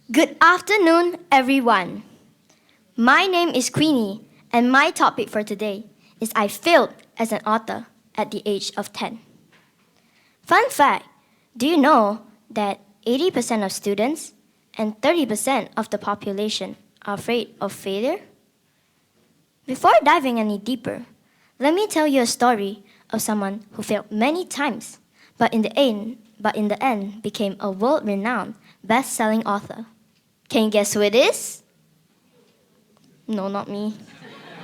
Good afternoon, everyone. My name is Queenie, and my topic for today is I failed as an author at the age of 10. Fun fact, do you know that 80% of students and 30% of the population are afraid of failure? Before diving any deeper, let me tell you a story of someone who failed many times, but in the end became a world-renowned best-selling author. Can you guess who it is? No, not me.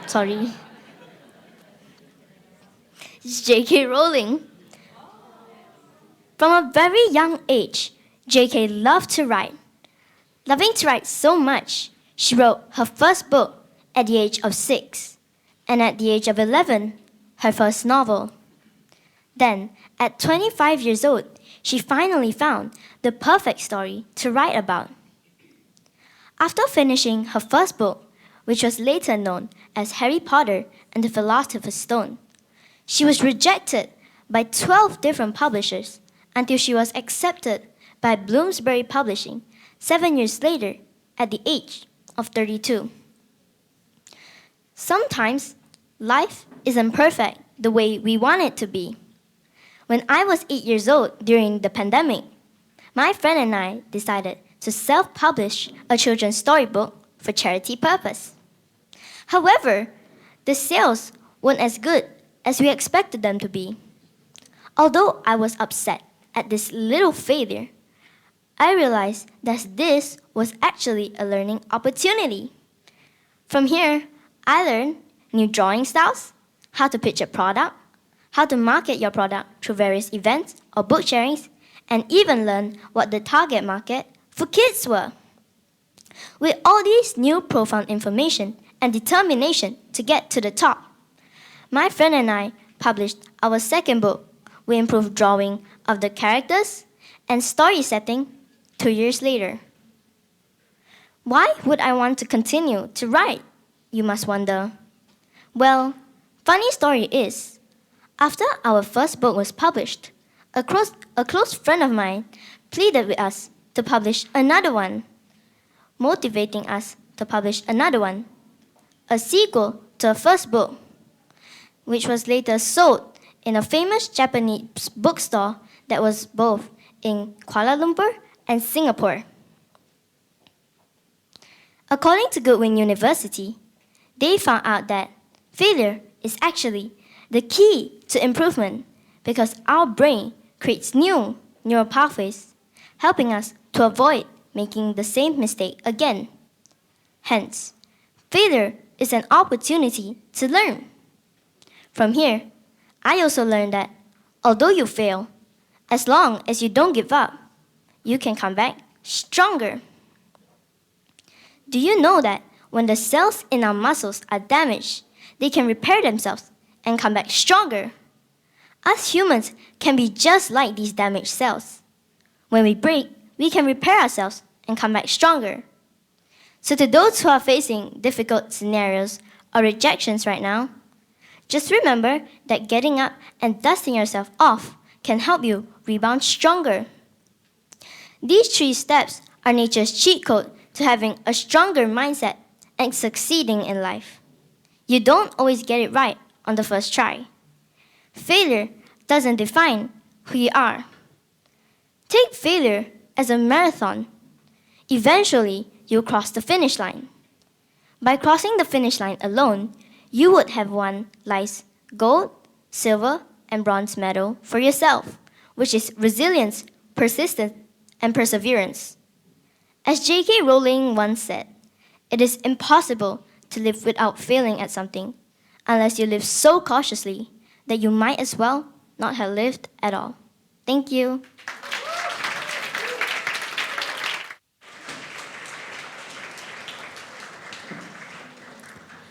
Sorry. It's J.K. Rowling. From a very young age, J.K. loved to write. Loving to write so much, she wrote her first book at the age of 6, and at the age of 11, her first novel. Then, at 25 years old, she finally found the perfect story to write about. After finishing her first book, which was later known as Harry Potter and the Philosopher's Stone, she was rejected by 12 different publishers until she was accepted by Bloomsbury Publishing 7 years later at the age of 32. Sometimes, life isn't perfect the way we want it to be. When I was 8 years old during the pandemic, my friend and I decided to self-publish a children's storybook for charity purpose. However, the sales weren't as good as we expected them to be. Although I was upset at this little failure, I realized that this was actually a learning opportunity. From here, I learned new drawing styles, how to pitch a product, how to market your product through various events or book sharings, and even learn what the target market for kids were. With all these new profound information and determination to get to the top, my friend and I published our second book. We improved drawing of the characters and story setting 2 years later. Why would I want to continue to write, you must wonder? Well, funny story is, after our first book was published, a close friend of mine pleaded with us to publish another one, motivating us to publish another one, a sequel to our first book, which was later sold in a famous Japanese bookstore that was both in Kuala Lumpur and Singapore. According to Goodwin University, they found out that failure is actually the key to improvement because our brain creates new neural pathways, helping us to avoid making the same mistake again. Hence, failure is an opportunity to learn. From here, I also learned that although you fail, as long as you don't give up, you can come back stronger. Do you know that when the cells in our muscles are damaged, they can repair themselves and come back stronger? Us humans can be just like these damaged cells. When we break, we can repair ourselves and come back stronger. So to those who are facing difficult scenarios or rejections right now, just remember that getting up and dusting yourself off can help you rebound stronger. These 3 steps are nature's cheat code to having a stronger mindset and succeeding in life. You don't always get it right on the first try. Failure doesn't define who you are. Take failure as a marathon. Eventually, you'll cross the finish line. By crossing the finish line alone, you would have won life's gold, silver, and bronze medal for yourself, which is resilience, persistence, and perseverance. As J.K. Rowling once said, it is impossible to live without failing at something unless you live so cautiously that you might as well not have lived at all. Thank you.